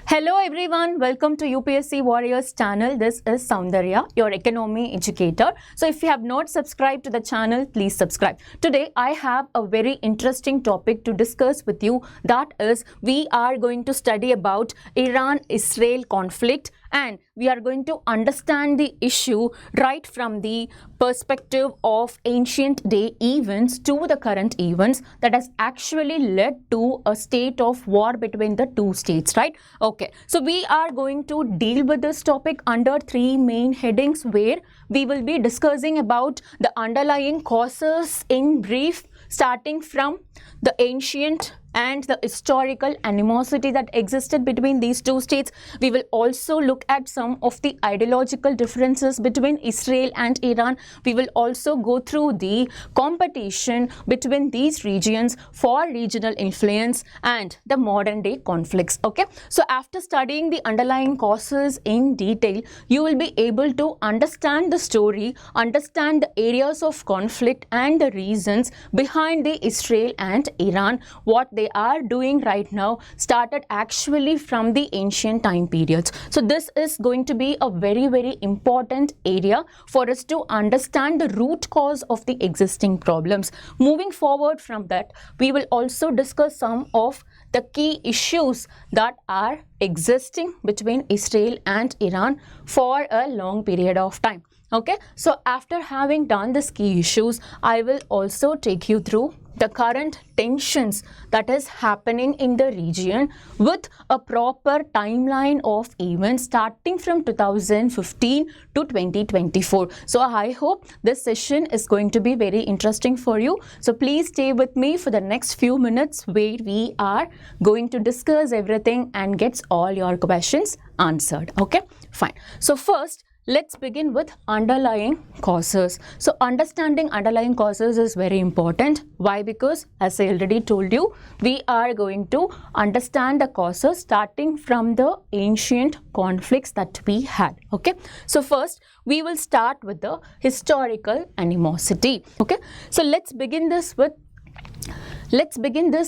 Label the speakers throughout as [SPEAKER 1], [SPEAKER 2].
[SPEAKER 1] Hello everyone, welcome to UPSC Warriors channel. This is Soundarya, your economy educator. So if you have not subscribed to the channel, please subscribe. Today I have a very interesting topic to discuss with you. That is, we are going to study about Iran-Israel conflict, and we are going to understand the issue right from the perspective of ancient day events to the current events that has actually led to a state of war between the two states, right? Okay, so we are going to deal with this topic under three main headings, where we will be discussing about the underlying causes in brief, starting from the ancient and the historical animosity that existed between these two states. We will also look at some of the ideological differences between Israel and Iran. We will also go through the competition between these regions for regional influence and the modern day conflicts. Okay, so after studying the underlying causes in detail, you will be able to understand the story, understand the areas of conflict and the reasons behind the Israel and Iran. What they are doing right now started actually from the ancient time periods. So this is going to be a very important area for us to understand the root cause of the existing problems. Moving forward from that, we will also discuss some of the key issues that are existing between Israel and Iran for a long period of time. Okay, so after having done these key issues, I will also take you through the current tensions that is happening in the region with a proper timeline of events starting from 2015 to 2024. So I hope this session is going to be very interesting for you. So please stay with me for the next few minutes, where we are going to discuss everything and get all your questions answered. Okay, fine. So first, let's begin with underlying causes. So understanding underlying causes is very important. Why? Because as I already told you, we are going to understand the causes starting from the ancient conflicts that we had. Okay, so first we will start with the historical animosity. Okay, so let's begin this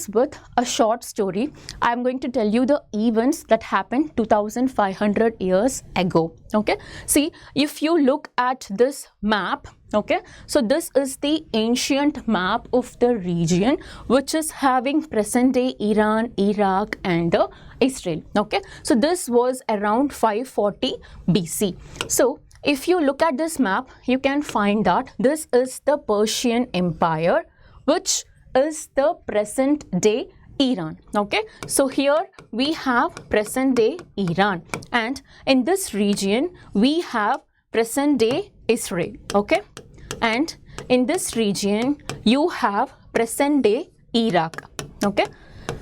[SPEAKER 1] with a short story. I'm going to tell you the events that happened 2500 years ago. Okay, see, if you look at this map, okay, so this is the ancient map of the region which is having present day Iran, Iraq and Israel. Okay, so this was around 540 BC. So if you look at this map, you can find that this is the Persian Empire, which is the present day Iran. Okay, so here we have present day Iran, and in this region we have present day Israel. Okay, and in this region you have present day Iraq. Okay,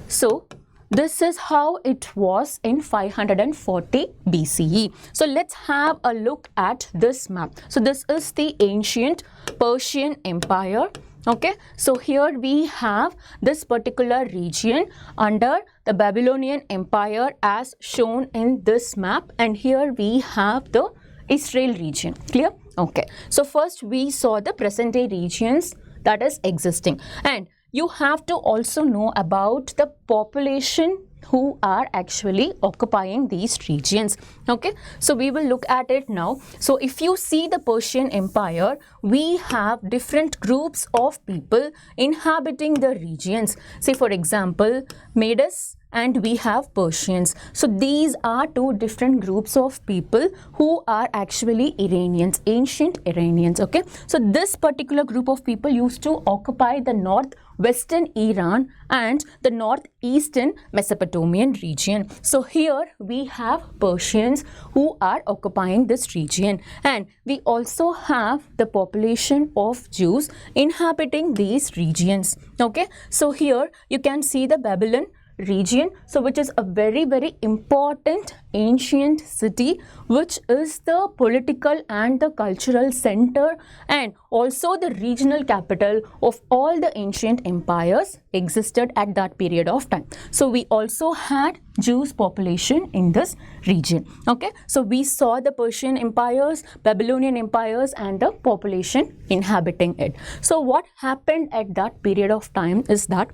[SPEAKER 1] so this is how it was in 540 BCE. So let's have a look at this map. So this is the ancient Persian Empire. Okay, so here we have this particular region under the Babylonian Empire as shown in this map, and here we have the Israel region. Clear? Okay, so first we saw the present day regions that is existing, and you have to also know about the population who are actually occupying these regions. Okay, so we will look at it now. So if you see the Persian Empire, we have different groups of people inhabiting the regions. Say for example, Medes, and we have Persians. So these are two different groups of people who are actually Iranians, ancient Iranians. Okay, so this particular group of people used to occupy the northwestern Iran and the northeastern Mesopotamian region. So here we have Persians who are occupying this region, and we also have the population of Jews inhabiting these regions. Okay, so here you can see the Babylon region, so which is a very important ancient city, which is the political and the cultural center and also the regional capital of all the ancient empires existed at that period of time. So we also had Jews population in this region. Okay, so we saw the Persian empires, Babylonian empires and the population inhabiting it. So what happened at that period of time is that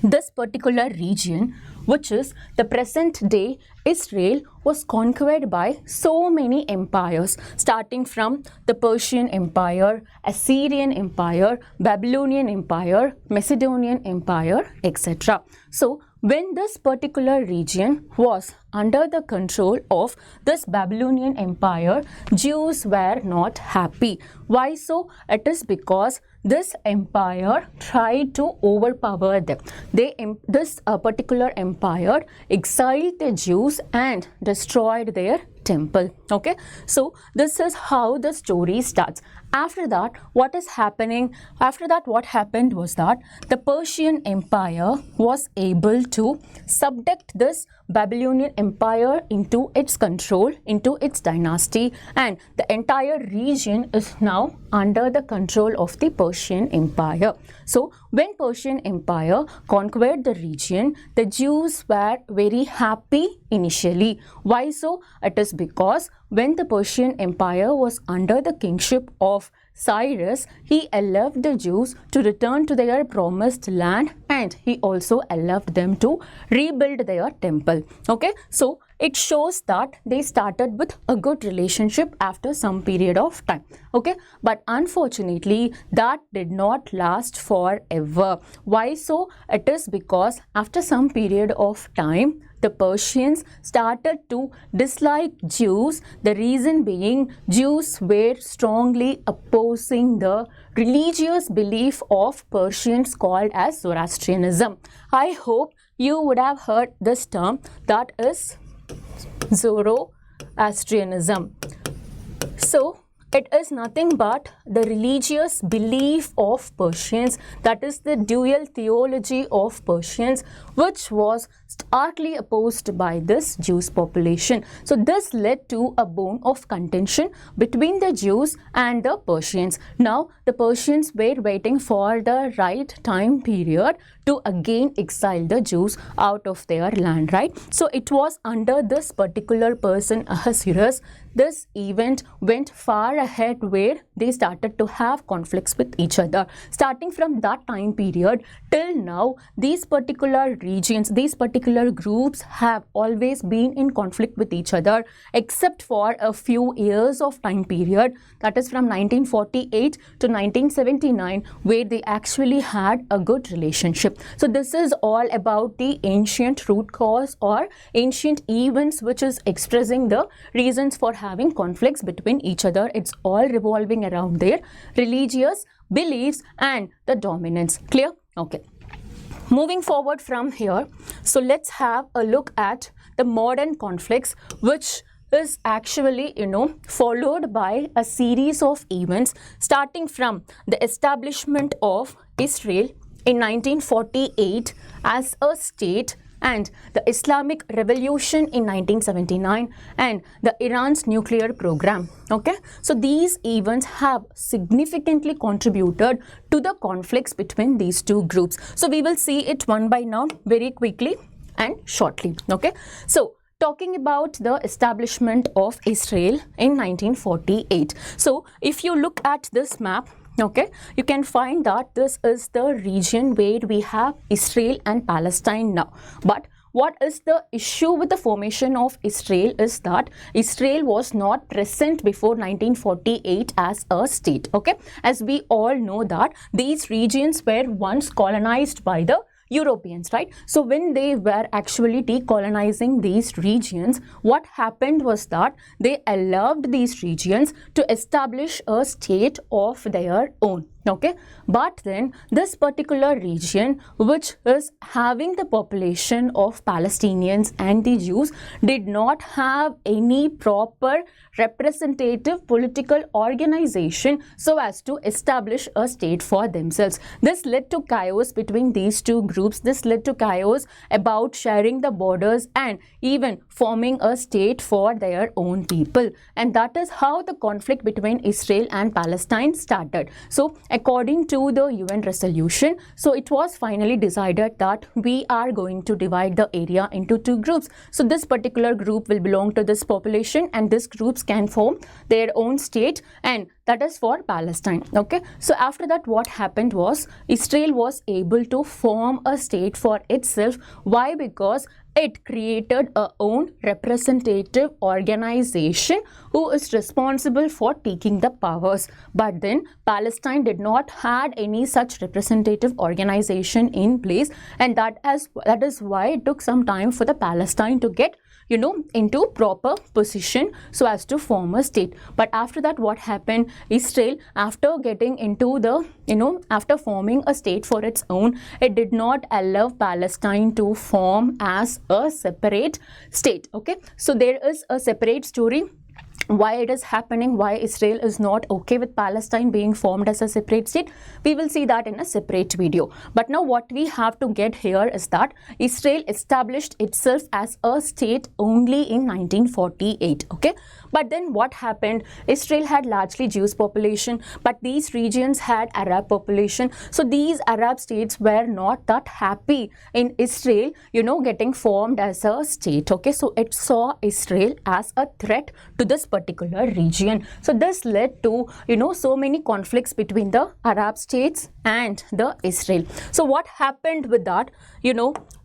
[SPEAKER 1] this particular region which is the present day Israel was conquered by so many empires, starting from the Persian Empire, Assyrian Empire, Babylonian Empire, Macedonian Empire, etc. So, when this particular region was under the control of this Babylonian Empire, Jews were not happy. Why so? It is because this empire tried to overpower them. This particular empire exiled the Jews and destroyed their temple. Okay, so this is how the story starts. After that, what is happening? After that, what happened was that the Persian Empire was able to subject this Babylonian Empire into its control, into its dynasty, and the entire region is now under the control of the Persian Empire. So, when Persian Empire conquered the region, the Jews were very happy initially. Why so? It is because when the Persian Empire was under the kingship of Cyrus, he allowed the Jews to return to their promised land, and he also allowed them to rebuild their temple. Okay, so it shows that they started with a good relationship after some period of time. Okay, but unfortunately that did not last forever. Why so? It is because after some period of time, the Persians started to dislike Jews. The reason being, Jews were strongly opposing the religious belief of Persians called as Zoroastrianism. I hope you would have heard this term, that is Zoroastrianism. So, it is nothing but the religious belief of Persians, that is the dual theology of Persians, which was starkly opposed by this Jews population. So this led to a bone of contention between the Jews and the Persians. Now the Persians were waiting for the right time period to again exile the Jews out of their land, right? So it was under this particular person, Ahasuerus, this event went far ahead where they started to have conflicts with each other. Starting from that time period till now, these particular regions, these particular groups have always been in conflict with each other, except for a few years of time period, that is from 1948 to 1979, where they actually had a good relationship. So this is all about the ancient root cause or ancient events which is expressing the reasons for having conflicts between each other. It's all revolving around their religious beliefs and the dominance. Clear? Okay. Moving forward from here, so let's have a look at the modern conflicts, which is actually, followed by a series of events starting from the establishment of Israel in 1948 as a state, and the Islamic Revolution in 1979, and the Iran's nuclear program. Okay, so these events have significantly contributed to the conflicts between these two groups. So we will see it one by one very quickly and shortly. Okay, so talking about the establishment of Israel in 1948. So if you look at this map, okay, you can find that this is the region where we have Israel and Palestine now. But what is the issue with the formation of Israel is that Israel was not present before 1948 as a state. Okay, as we all know that these regions were once colonized by the Europeans, right? So when they were actually decolonizing these regions, what happened was that they allowed these regions to establish a state of their own. Okay, but then this particular region, which is having the population of Palestinians and the Jews, did not have any proper representative political organization so as to establish a state for themselves. This led to chaos between these two groups. This led to chaos about sharing the borders and even forming a state for their own people. And that is how the conflict between Israel and Palestine started. So according to the UN resolution, so it was finally decided that we are going to divide the area into two groups. So this particular group will belong to this population, and these groups can form their own state, and that is for Palestine. Okay, so after that what happened was Israel was able to form a state for itself. Why? Because it created a own representative organization who is responsible for taking the powers. But then Palestine did not had any such representative organization in place, and that is why it took some time for the Palestine to get into proper position so as to form a state. But after that what happened, Israel, after getting into the after forming a state for its own, it did not allow Palestine to form as a separate state. Okay, so there is a separate story why it is happening, why Israel is not okay with Palestine being formed as a separate state. We will see that in a separate video. But now what we have to get here is that Israel established itself as a state only in 1948. Okay, but then what happened, Israel had largely Jewish population, but these regions had Arab population. So these Arab states were not that happy in Israel getting formed as a state. Okay, so it saw Israel as a threat to this particular region. So this led to so many conflicts between the Arab states and the Israel. So what happened with that,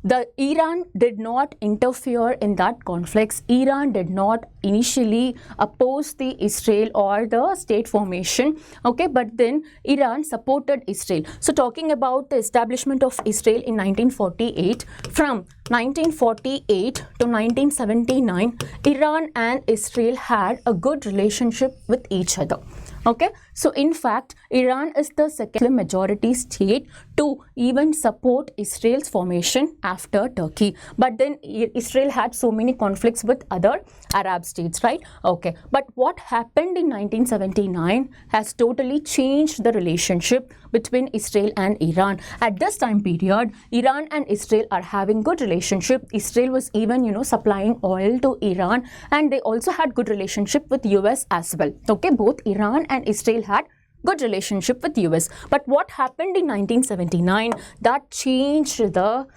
[SPEAKER 1] the Iran did not interfere in that conflicts. Iran did not initially oppose the Israel or the state formation. Okay, but then Iran supported Israel. So talking about the establishment of Israel in 1948, from 1948 to 1979, Iran and Israel had a good relationship with each other. Okay, so in fact, Iran is the second majority state to even support Israel's formation after Turkey. But then Israel had so many conflicts with other Arab states, right? Okay, but what happened in 1979 has totally changed the relationship between Israel and Iran. At this time period, Iran and Israel are having good relationship. Israel was even, supplying oil to Iran, and they also had good relationship with US as well. Okay, both Iran and Israel had good relationship with US. But what happened in 1979 that changed the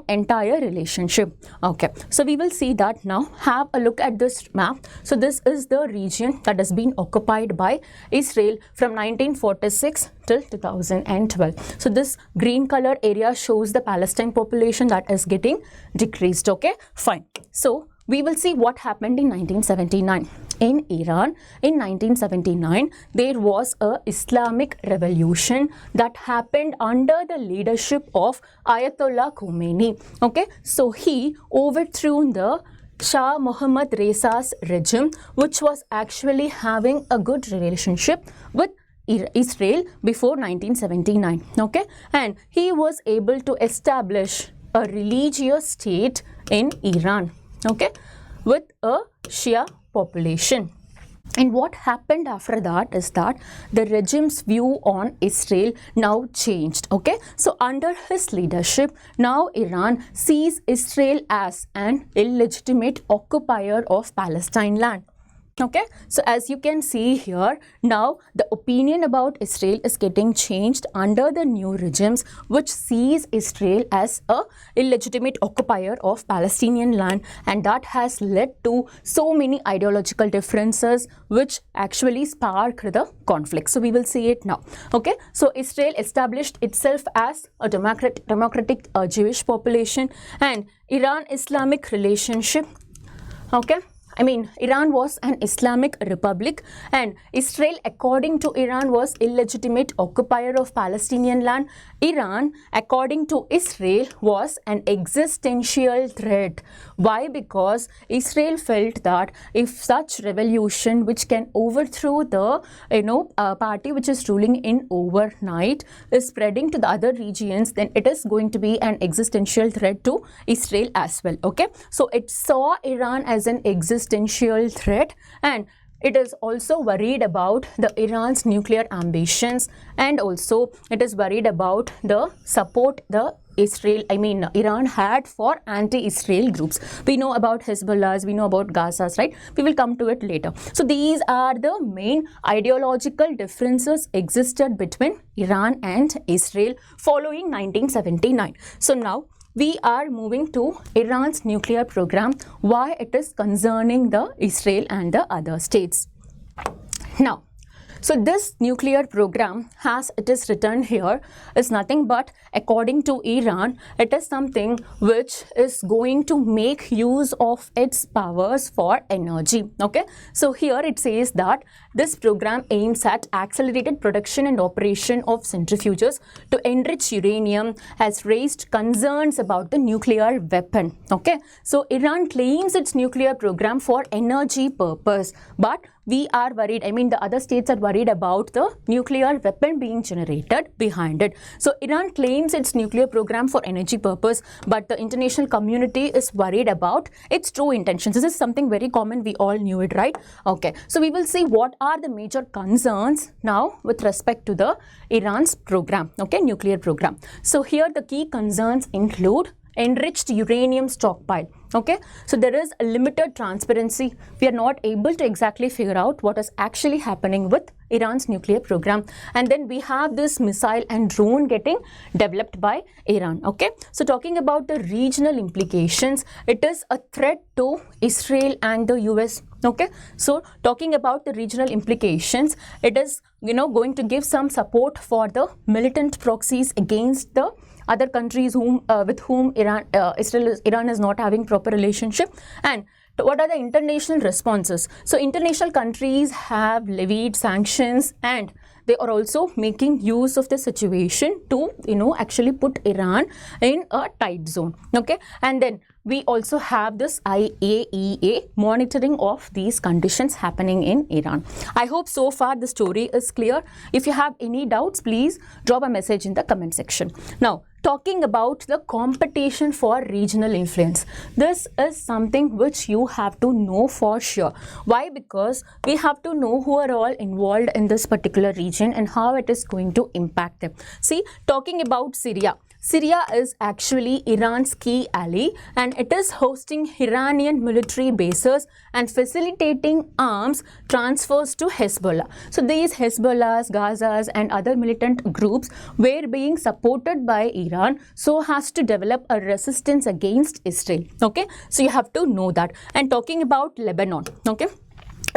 [SPEAKER 1] entire relationship. Okay, so we will see that now. Have a look at this map. So this is the region that has been occupied by Israel from 1946 till 2012. So this green color area shows the Palestine population that is getting decreased. Okay, fine. So we will see what happened in 1979. In Iran, in 1979, there was a Islamic revolution that happened under the leadership of Ayatollah Khomeini. Okay, so he overthrew the Shah Mohammad Reza's regime, which was actually having a good relationship with Israel before 1979. Okay, and he was able to establish a religious state in Iran. Okay, with a Shia population. And what happened after that is that the regime's view on Israel now changed. Okay, so under his leadership, now Iran sees Israel as an illegitimate occupier of Palestine land. Okay, so as you can see here, now the opinion about Israel is getting changed under the new regimes, which sees Israel as a illegitimate occupier of Palestinian land, and that has led to so many ideological differences which actually spark the conflict. So we will see it now. Okay, so Israel established itself as a democratic Jewish population, and Iran-Islamic relationship. Okay, Iran was an Islamic republic, and Israel, according to Iran, was illegitimate occupier of Palestinian land. Iran, according to Israel, was an existential threat. Why? Because Israel felt that if such revolution, which can overthrow the party which is ruling in overnight, is spreading to the other regions, then it is going to be an existential threat to Israel as well. Okay, so it saw Iran as an existential threat, and it is also worried about the Iran's nuclear ambitions, and also it is worried about the support the Iran had for anti-Israel groups. We know about Hezbollahs, we know about Gazas, right? We will come to it later. So these are the main ideological differences existed between Iran and Israel following 1979. So now we are moving to Iran's nuclear program, why it is concerning the Israel and the other states. Now, so this nuclear program, as it is written here, is nothing but, according to Iran, it is something which is going to make use of its powers for energy. Okay, so here it says that this program aims at accelerated production and operation of centrifuges to enrich uranium, has raised concerns about the nuclear weapon. Okay, so Iran claims its nuclear program for energy purpose, but we are worried, the other states are worried about the nuclear weapon being generated behind it. So Iran claims its nuclear program for energy purpose, but the international community is worried about its true intentions. This is something very common, we all knew it, right? Okay, so we will see what are the major concerns now with respect to the Iran's program, okay, nuclear program. So here the key concerns include enriched uranium stockpile. Okay, so there is a limited transparency. We are not able to exactly figure out what is actually happening with Iran's nuclear program. And then we have this missile and drone getting developed by Iran. Okay, so talking about the regional implications, it is a threat to Israel and the US. Okay, so talking about the regional implications, it is going to give some support for the militant proxies against the other countries with whom Iran is not having proper relationship. And what are the international responses? So international countries have levied sanctions, and they are also making use of the situation to actually put Iran in a tight zone. Okay, and then we also have this IAEA monitoring of these conditions happening in Iran. I hope so far the story is clear. If you have any doubts, please drop a message in the comment section. Now, talking about the competition for regional influence, this is something which you have to know for sure. Why? Because we have to know who are all involved in this particular region and how it is going to impact them. See, talking about Syria. Syria is actually Iran's key ally, and it is hosting Iranian military bases and facilitating arms transfers to Hezbollah. So these Hezbollahs, Gazas and other militant groups were being supported by Iran so as to develop a resistance against Israel. Okay, so you have to know that. And talking about Lebanon, okay,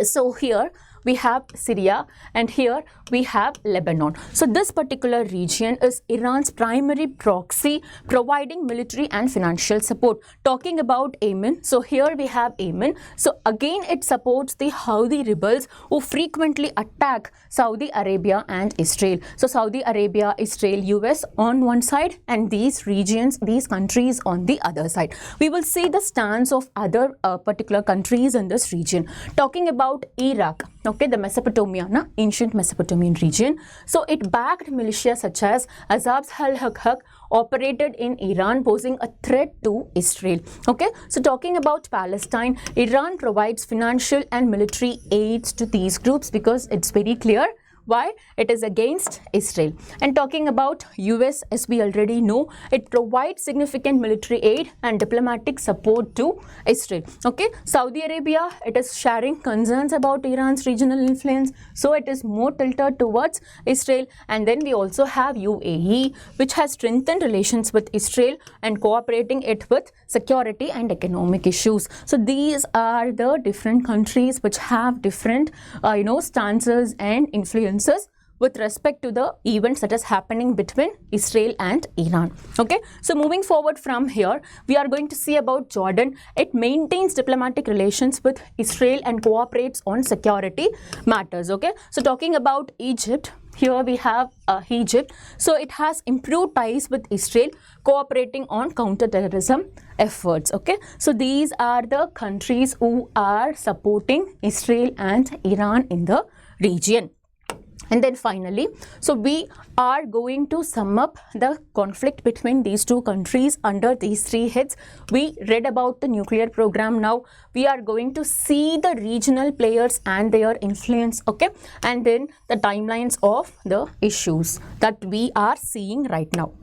[SPEAKER 1] so here we have Syria and here we have Lebanon. So this particular region is Iran's primary proxy, providing military and financial support. Talking about Yemen, so here we have Yemen. So again it supports the Houthi rebels who frequently attack Saudi Arabia and Israel. So Saudi Arabia, Israel, US on one side and these regions, these countries on the other side. We will see the stance of other particular countries in this region. Talking about Iraq, okay, the Mesopotamia, ancient Mesopotamian region. So it backed militias such as Azab's al-Haq operated in Iran, posing a threat to Israel. Okay, so talking about Palestine, Iran provides financial and military aids to these groups because it's very clear why it is against Israel. And talking about US, as we already know, it provides significant military aid and diplomatic support to Israel. Okay, Saudi Arabia, it is sharing concerns about Iran's regional influence, so it is more tilted towards Israel. And then we also have UAE, which has strengthened relations with Israel and cooperating it with security and economic issues. So these are the different countries which have different stances and influences with respect to the events that is happening between Israel and Iran. Okay, so moving forward from here, we are going to see about Jordan. It maintains diplomatic relations with Israel and cooperates on security matters. Okay, so talking about Egypt, here we have Egypt. So it has improved ties with Israel, cooperating on counter-terrorism efforts. Okay, so these are the countries who are supporting Israel and Iran in the region. And then finally, so we are going to sum up the conflict between these two countries under these three heads. We read about the nuclear program. Now we are going to see the regional players and their influence, okay, and then the timelines of the issues that we are seeing right now.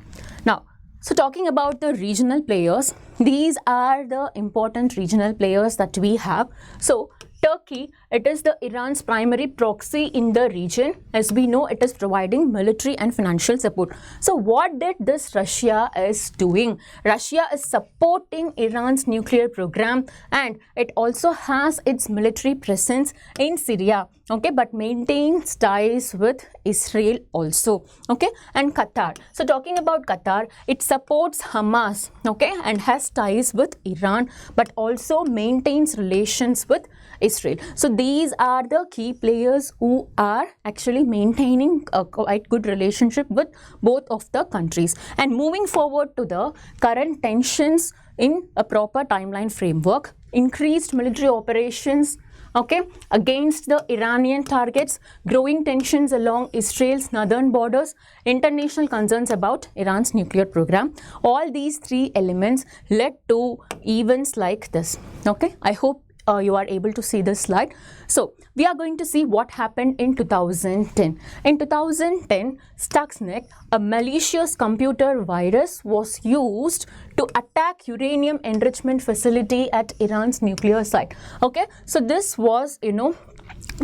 [SPEAKER 1] Now, so talking about the regional players, these are the important regional players that we have. So Turkey, it is the Iran's primary proxy in the region. As we know, it is providing military and financial support. So what did this Russia is doing? Russia is supporting Iran's nuclear program, and it also has its military presence in Syria, okay, but maintains ties with Israel also, okay, and Qatar. So talking about Qatar, it supports Hamas, okay, and has ties with Iran, but also maintains relations with Israel. So these are the key players who are actually maintaining a quite good relationship with both of the countries. And moving forward to the current tensions in a proper timeline framework, increased military operations, okay, against the Iranian targets, growing tensions along Israel's northern borders, international concerns about Iran's nuclear program. All these three elements led to events like this, okay. I hope you are able to see this slide. So we are going to see what happened in 2010. In 2010, Stuxnet, a malicious computer virus, was used to attack uranium enrichment facility at Iran's nuclear site. Okay, so this was,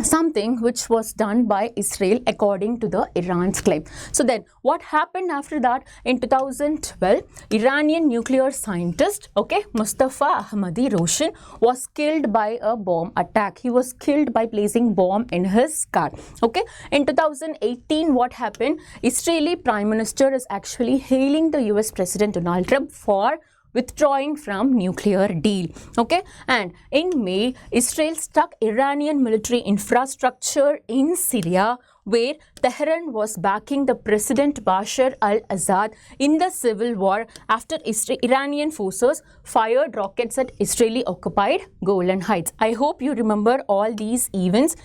[SPEAKER 1] something which was done by Israel according to the Iran's claim. So then what happened after that? In 2012, Iranian nuclear scientist, okay, Mustafa Ahmadi Roshan, was killed by a bomb attack. He was killed by placing bomb in his car, okay. In 2018, what happened? Israeli Prime Minister is actually hailing the US President Donald Trump for withdrawing from nuclear deal, okay. And in May, Israel struck Iranian military infrastructure in Syria, where Tehran was backing the President Bashar al-Assad in the civil war after Iranian forces fired rockets at Israeli occupied Golan Heights. I hope you remember all these events,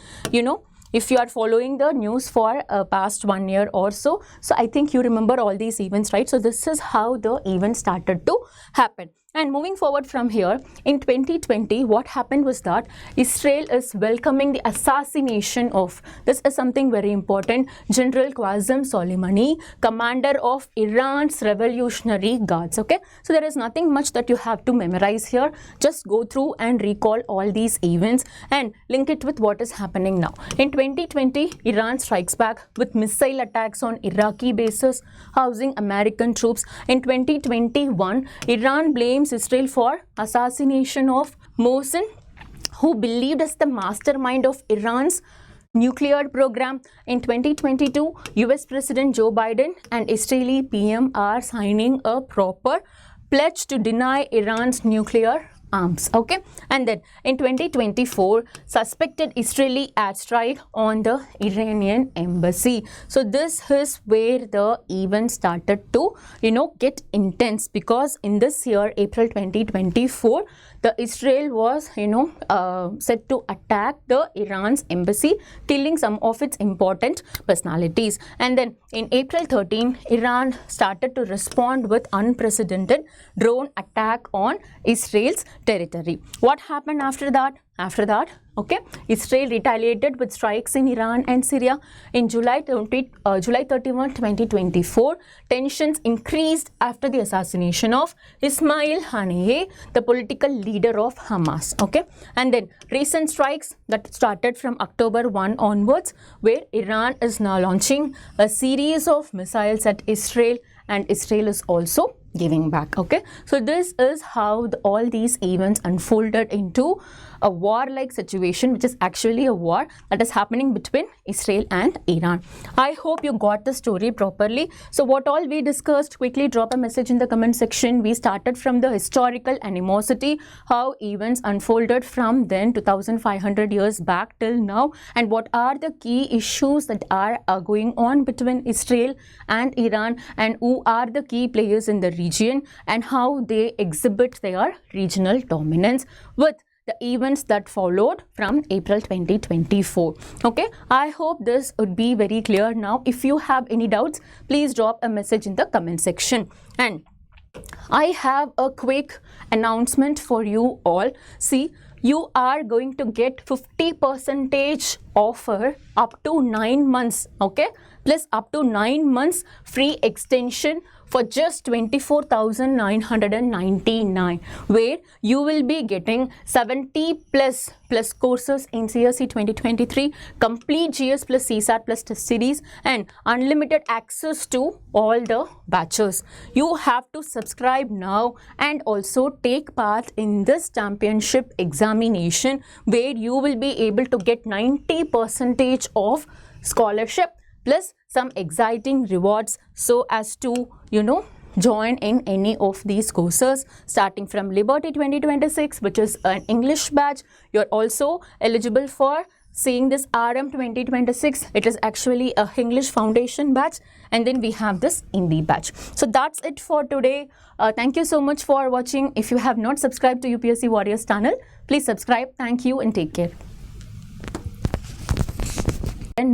[SPEAKER 1] if you are following the news for past 1 year or so. So I think you remember all these events, right? So this is how the event started to happen. And moving forward from here, in 2020, what happened was that Israel is welcoming the assassination of, this is something very important, General Qasem Soleimani, commander of Iran's Revolutionary Guards, okay. So there is nothing much that you have to memorize here. Just go through and recall all these events and link it with what is happening now. In 2020, Iran strikes back with missile attacks on Iraqi bases housing American troops. In 2021, Iran blames Israel for assassination of Mohsen, who believed as the mastermind of Iran's nuclear program. In 2022, US President Joe Biden and Israeli PM are signing a proper pledge to deny Iran's nuclear arms, okay. And then in 2024, suspected Israeli airstrike on the Iranian embassy. So this is where the event started to get intense, because in this year, April 2024, the Israel was set to attack the Iran's embassy, killing some of its important personalities. And then in April 13, Iran started to respond with unprecedented drone attack on Israel's territory. What happened after that? Okay, Israel retaliated with strikes in Iran and Syria. In July 31, 2024, tensions increased after the assassination of Ismail Haniyeh, the political leader of Hamas, okay. And then recent strikes that started from October 1 onwards, where Iran is now launching a series of missiles at Israel, and Israel is also giving back, okay. So this is how all these events unfolded into a war-like situation, which is actually a war that is happening between Israel and Iran. I hope you got the story properly. So what all we discussed, quickly drop a message in the comment section. We started from the historical animosity, how events unfolded from then 2500 years back till now, and what are the key issues that are going on between Israel and Iran, and who are the key players in the region, and how they exhibit their regional dominance, with the events that followed from April 2024. Okay, I hope this would be very clear now. If you have any doubts, please drop a message in the comment section. And I have a quick announcement for you all. See, you are going to get 50% offer up to 9 months, okay, plus up to 9 months free extension for just 24,999, where you will be getting 70 plus courses in CSE 2023, complete GS plus CSAT plus test series, and unlimited access to all the batches. You have to subscribe now and also take part in this championship examination, where you will be able to get 90% of scholarship plus some exciting rewards, so as to join in any of these courses starting from Liberty 2026, which is an English batch. You're also eligible for seeing this RM 2026. It is actually a English foundation batch, and then we have this Hindi batch. So that's it for today. Thank you so much for watching. If you have not subscribed to UPSC Warriors channel, please subscribe. Thank you and take care. And